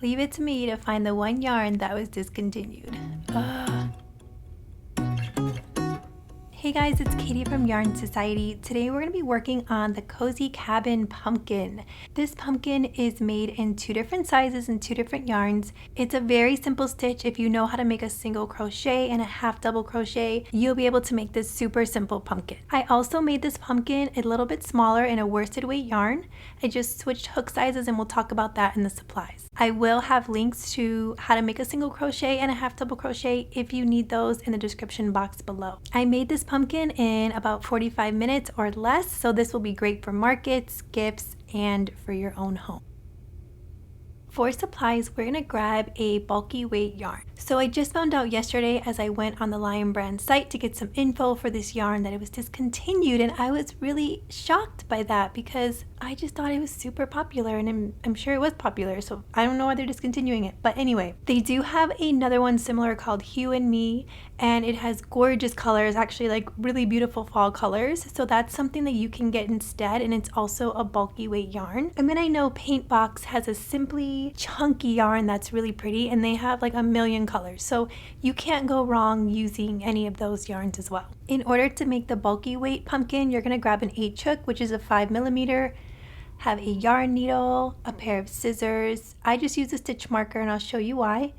Leave it to me to find the one yarn that was discontinued. Ugh. Hey guys, it's Katie from Yarn Society. Today we're going to be working on the Cozy Cabin pumpkin. This pumpkin is made in two different sizes and two different yarns. It's a very simple stitch. If you know how to make a single crochet and a half double crochet, you'll be able to make this super simple pumpkin. I also made this pumpkin a little bit smaller in a worsted weight yarn. I just switched hook sizes and we'll talk about that in the supplies. I will have links to how to make a single crochet and a half double crochet if you need those in the description box below. I made this pumpkin in about 45 minutes or less, so this will be great for markets, gifts, and for your own home. For supplies, we're going to grab a bulky weight yarn. So I just found out yesterday as I went on the Lion Brand site to get some info for this yarn that it was discontinued, and I was really shocked by that because I just thought it was super popular, and I'm sure it was popular, so I don't know why they're discontinuing it. But anyway, they do have another one similar called Hue and Me, and it has gorgeous colors, actually like really beautiful fall colors. So that's something that you can get instead, and it's also a bulky weight yarn. And then I know Paint Box has a simply chunky yarn that's really pretty, and they have like a million colors. So you can't go wrong using any of those yarns as well. In order to make the bulky weight pumpkin, you're gonna grab an H hook, which is a 5mm, have a yarn needle, a pair of scissors. I just use a stitch marker and I'll show you why.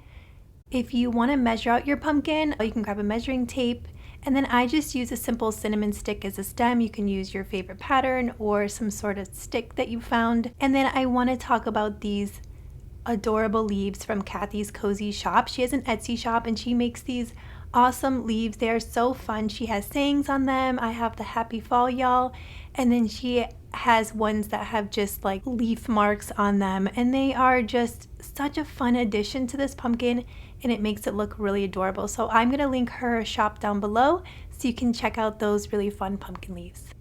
If you want to measure out your pumpkin, you can grab a measuring tape, and then I just use a simple cinnamon stick as a stem. You can use your favorite pattern or some sort of stick that you found. And then I want to talk about these adorable leaves from Kathy's Cozy Shop. She has an Etsy shop and she makes these awesome leaves. They are so fun. She has sayings on them. I have the Happy Fall Y'all, and then she has ones that have just like leaf marks on them, and they are just such a fun addition to this pumpkin, and it makes it look really adorable. So I'm going to link her shop down below so you can check out those really fun pumpkin leaves.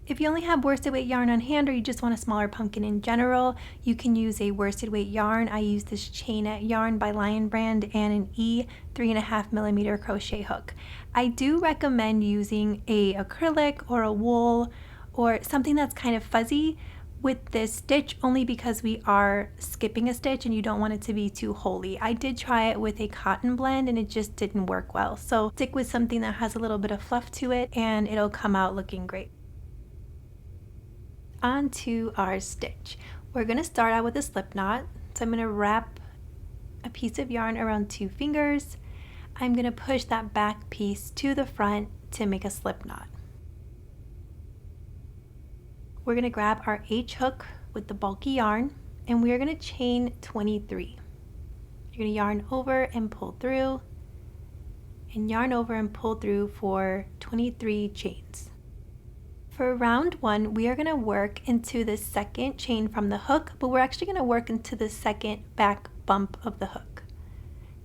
If you only have worsted weight yarn on hand, or you just want a smaller pumpkin in general, you can use a worsted weight yarn. I use this chainette yarn by Lion Brand and an E 3.5mm crochet hook. I do recommend using a acrylic or a wool or something that's kind of fuzzy with this stitch, only because we are skipping a stitch and you don't want it to be too holey. I did try it with a cotton blend and it just didn't work well. So stick with something that has a little bit of fluff to it and it'll come out looking great. On to our stitch. We're going to start out with a slip knot. So I'm going to wrap a piece of yarn around 2 fingers. I'm going to push that back piece to the front to make a slip knot. We're going to grab our H hook with the bulky yarn, and we are going to chain 23. You're going to yarn over and pull through, and yarn over and pull through for 23 chains. For round 1, we are going to work into the second chain from the hook, but we're actually going to work into the second back bump of the hook.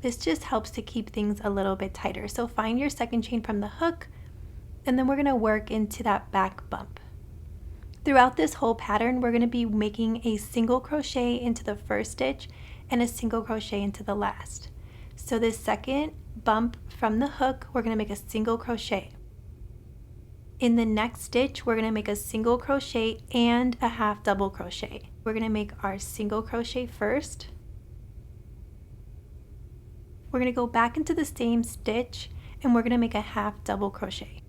This just helps to keep things a little bit tighter. So find your second chain from the hook, and then we're going to work into that back bump. Throughout this whole pattern, we're going to be making a single crochet into the first stitch and a single crochet into the last. So this second bump from the hook, we're going to make a single crochet. In the next stitch, we're going to make a single crochet and a half double crochet. We're going to make our single crochet first. We're going to go back into the same stitch and we're going to make a half double crochet.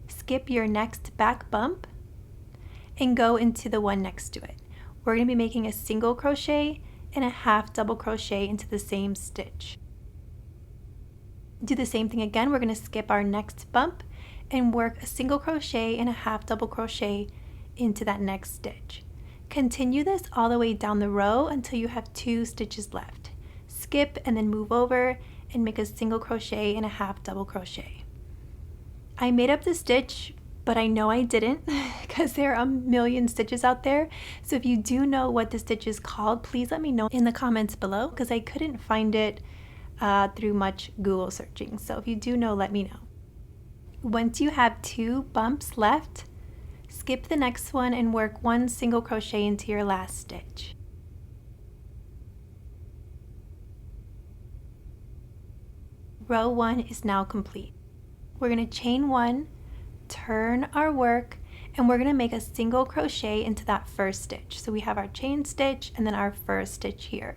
Skip your next back bump and go into the one next to it. We're going to be making a single crochet and a half double crochet into the same stitch. Do the same thing again. We're going to skip our next bump and work a single crochet and a half double crochet into that next stitch. Continue this all the way down the row until you have 2 stitches left. Skip and then move over and make a single crochet and a half double crochet. I made up the stitch, but I know I didn't because there are a million stitches out there. So if you do know what the stitch is called, please let me know in the comments below because I couldn't find it through much Google searching. So if you do know, let me know. Once you have 2 bumps left, skip the next one and work 1 single crochet into your last stitch. Row 1 is now complete. We're going to chain 1, turn our work, and we're going to make a single crochet into that first stitch. So we have our chain stitch and then our first stitch here.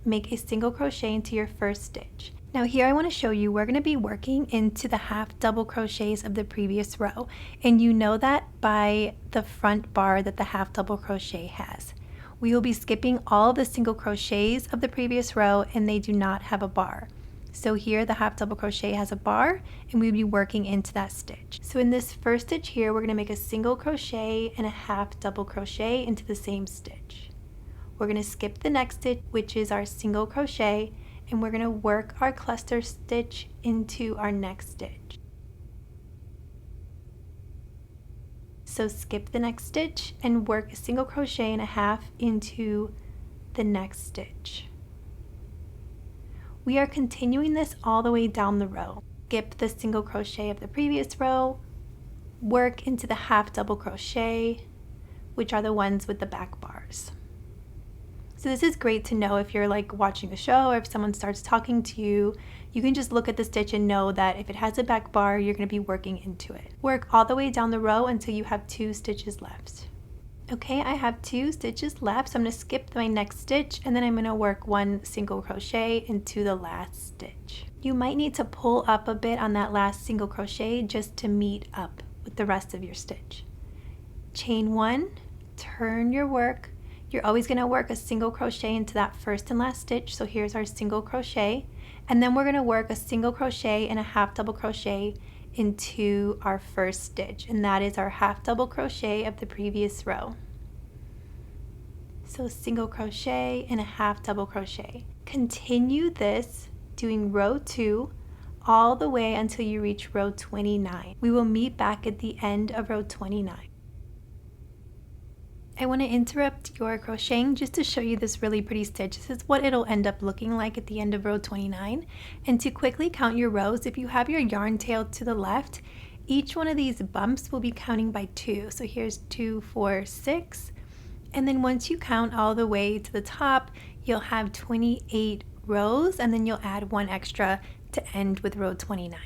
Make a single crochet into your first stitch. Now here I want to show you we're going to be working into the half double crochets of the previous row, and you know that by the front bar that the half double crochet has. We will be skipping all of the single crochets of the previous row and they do not have a bar. So here the half double crochet has a bar and we'll be working into that stitch. So in this first stitch here we're going to make a single crochet and a half double crochet into the same stitch. We're going to skip the next stitch, which is our single crochet, and we're going to work our cluster stitch into our next stitch. So skip the next stitch and work a single crochet and a half into the next stitch. We are continuing this all the way down the row. Skip the single crochet of the previous row, work into the half double crochet, which are the ones with the back bars. So this is great to know if you're like watching a show or if someone starts talking to you, you can just look at the stitch and know that if it has a back bar, you're going to be working into it. Work all the way down the row until you have 2 stitches left. Okay, I have 2 stitches left, so I'm going to skip my next stitch and then I'm going to work 1 single crochet into the last stitch. You might need to pull up a bit on that last single crochet just to meet up with the rest of your stitch. Chain 1, turn your work. You're always going to work a single crochet into that first and last stitch. So here's our single crochet, and then we're going to work a single crochet and a half double crochet into our first stitch, and that is our half double crochet of the previous row. So single crochet and a half double crochet. Continue this doing row 2 all the way until you reach row 29. We will meet back at the end of row 29. I want to interrupt your crocheting just to show you this really pretty stitch. This is what it'll end up looking like at the end of row 29. And to quickly count your rows, if you have your yarn tail to the left, each one of these bumps will be counting by 2. So here's 2, 4, 6. And then once you count all the way to the top, you'll have 28 rows, and then you'll add 1 extra to end with row 29.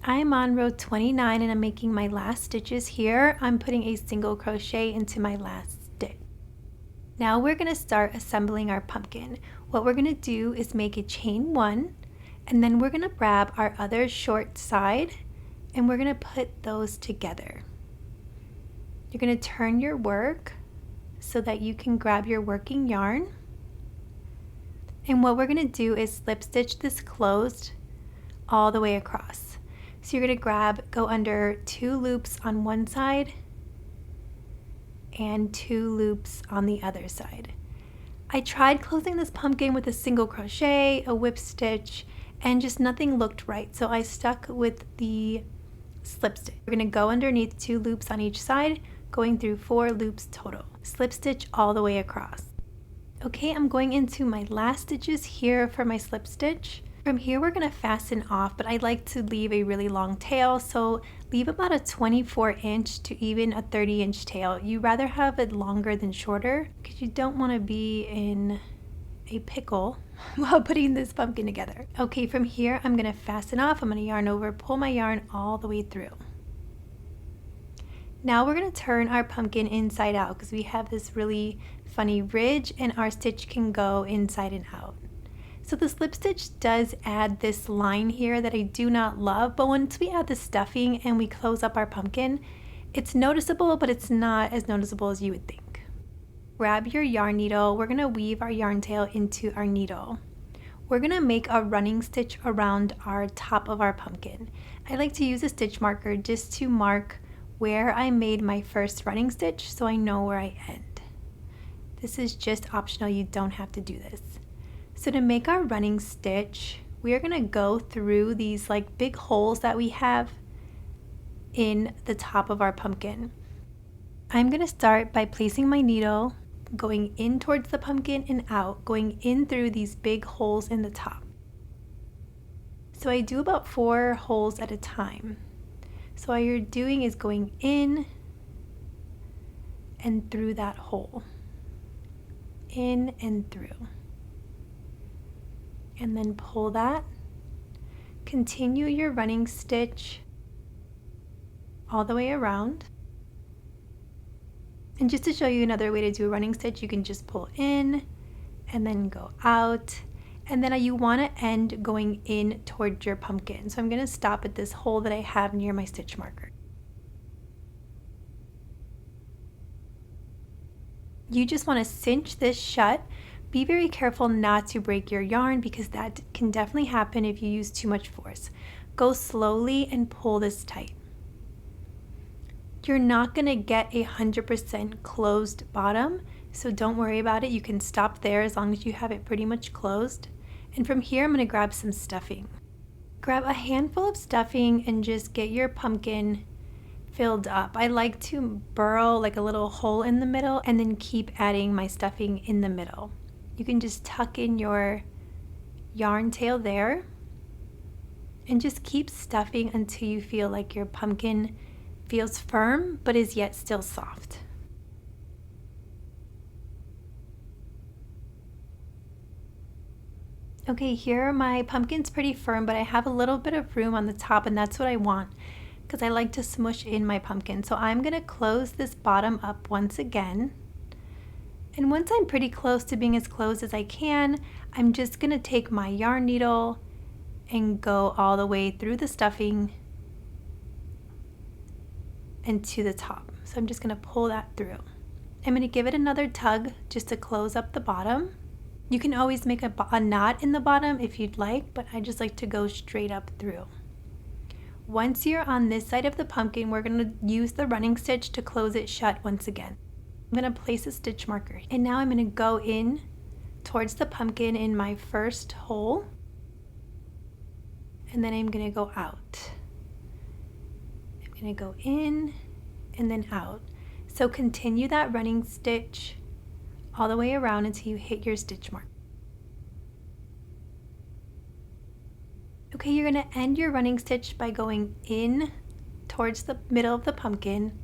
I am on row 29 and I'm making my last stitches here. I'm putting a single crochet into my last stitch. Now we're going to start assembling our pumpkin. What we're going to do is make a chain 1, and then we're going to grab our other short side and we're going to put those together. You're going to turn your work so that you can grab your working yarn. And what we're going to do is slip stitch this closed all the way across. So you're going to go under 2 loops on one side and 2 loops on the other side. I tried closing this pumpkin with a single crochet, a whip stitch, and just nothing looked right. So I stuck with the slip stitch. We're going to go underneath 2 loops on each side, going through 4 loops total. Slip stitch all the way across. Okay, I'm going into my last stitches here for my slip stitch. From here we're going to fasten off, but I like to leave a really long tail, so leave about a 24-inch to even a 30-inch tail. You rather have it longer than shorter because you don't want to be in a pickle while putting this pumpkin together. Okay, from here I'm going to fasten off. I'm going to yarn over, pull my yarn all the way through. Now we're going to turn our pumpkin inside out because we have this really funny ridge and our stitch can go inside and out. So the slip stitch does add this line here that I do not love, but once we add the stuffing and we close up our pumpkin, it's noticeable, but it's not as noticeable as you would think. Grab your yarn needle. We're going to weave our yarn tail into our needle. We're going to make a running stitch around our top of our pumpkin. I like to use a stitch marker just to mark where I made my first running stitch so I know where I end. This is just optional, you don't have to do this. So to make our running stitch, we are going to go through these like big holes that we have in the top of our pumpkin. I'm going to start by placing my needle, going in towards the pumpkin and out, going in through these big holes in the top. So I do about 4 holes at a time. So all you're doing is going in and through that hole, in and through. And then pull that. Continue your running stitch all the way around. And just to show you another way to do a running stitch, you can just pull in and then go out. And then you want to end going in towards your pumpkin. So I'm going to stop at this hole that I have near my stitch marker. You just want to cinch this shut. Be very careful not to break your yarn because that can definitely happen if you use too much force. Go slowly and pull this tight. You're not going to get 100% closed bottom, so don't worry about it. You can stop there as long as you have it pretty much closed. And from here, I'm going to grab some stuffing. Grab a handful of stuffing and just get your pumpkin filled up. I like to burrow like a little hole in the middle and then keep adding my stuffing in the middle. You can just tuck in your yarn tail there and just keep stuffing until you feel like your pumpkin feels firm but is yet still soft. Okay, here my pumpkin's pretty firm, but I have a little bit of room on the top, and that's what I want because I like to smush in my pumpkin. So I'm going to close this bottom up once again. And once I'm pretty close to being as closed as I can, I'm just going to take my yarn needle and go all the way through the stuffing and to the top. So I'm just going to pull that through. I'm going to give it another tug just to close up the bottom. You can always make a knot in the bottom if you'd like, but I just like to go straight up through. Once you're on this side of the pumpkin, we're going to use the running stitch to close it shut once again. I'm going to place a stitch marker, and now I'm going to go in towards the pumpkin in my first hole, and then I'm going to go out. I'm going to go in and then out. So continue that running stitch all the way around until you hit your stitch mark. Okay, you're going to end your running stitch by going in towards the middle of the pumpkin,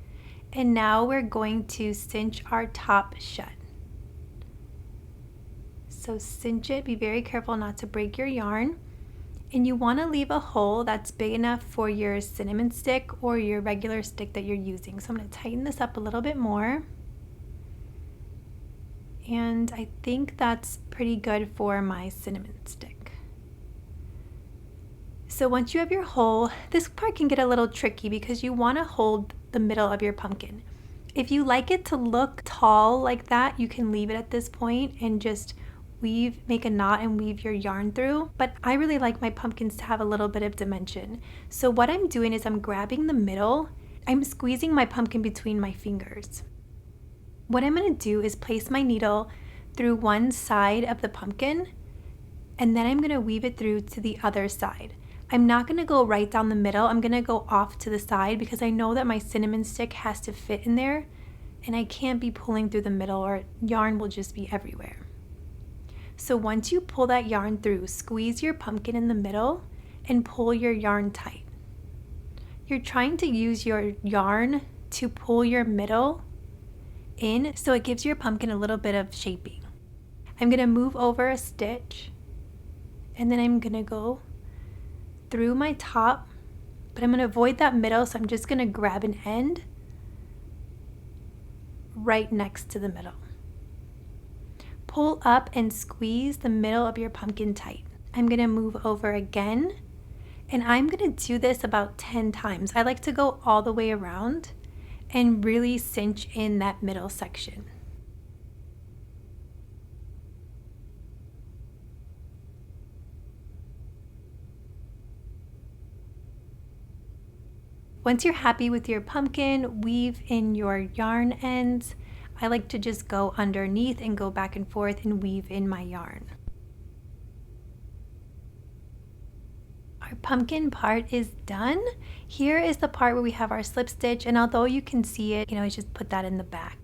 and now we're going to cinch our top shut. So cinch it, be very careful not to break your yarn, and you want to leave a hole that's big enough for your cinnamon stick or your regular stick that you're using. So I'm going to tighten this up a little bit more. And I think that's pretty good for my cinnamon stick. So once you have your hole, this part can get a little tricky because you want to hold the middle of your pumpkin. If you like it to look tall like that, you can leave it at this point and just make a knot and weave your yarn through. But I really like my pumpkins to have a little bit of dimension. So what I'm doing is I'm grabbing the middle, I'm squeezing my pumpkin between my fingers. What I'm going to do is place my needle through one side of the pumpkin, and then I'm going to weave it through to the other side. I'm not going to go right down the middle. I'm going to go off to the side because I know that my cinnamon stick has to fit in there, and I can't be pulling through the middle or yarn will just be everywhere. So once you pull that yarn through, squeeze your pumpkin in the middle and pull your yarn tight. You're trying to use your yarn to pull your middle in so it gives your pumpkin a little bit of shaping. I'm going to move over a stitch, and then I'm going to go through my top, but I'm going to avoid that middle, so I'm just going to grab an end right next to the middle. Pull up and squeeze the middle of your pumpkin tight. I'm going to move over again, and I'm going to do this about 10 times. I like to go all the way around and really cinch in that middle section. Once you're happy with your pumpkin, weave in your yarn ends. I like to just go underneath and go back and forth and weave in my yarn. Our pumpkin part is done. Here is the part where we have our slip stitch, and although you can see it, I just put that in the back.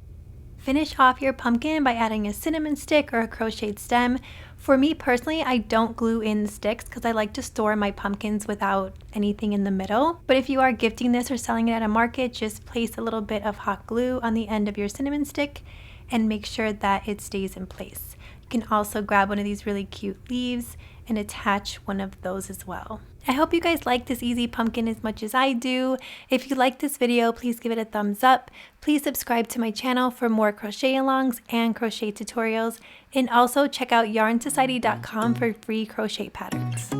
Finish off your pumpkin by adding a cinnamon stick or a crocheted stem. For me personally, I don't glue in the sticks because I like to store my pumpkins without anything in the middle. But if you are gifting this or selling it at a market, just place a little bit of hot glue on the end of your cinnamon stick and make sure that it stays in place. You can also grab one of these really cute leaves and attach one of those as well. I hope you guys like this easy pumpkin as much as I do. If you like this video, please give it a thumbs up. Please subscribe to my channel for more crochet alongs and crochet tutorials. And also check out yarnsociety.com for free crochet patterns.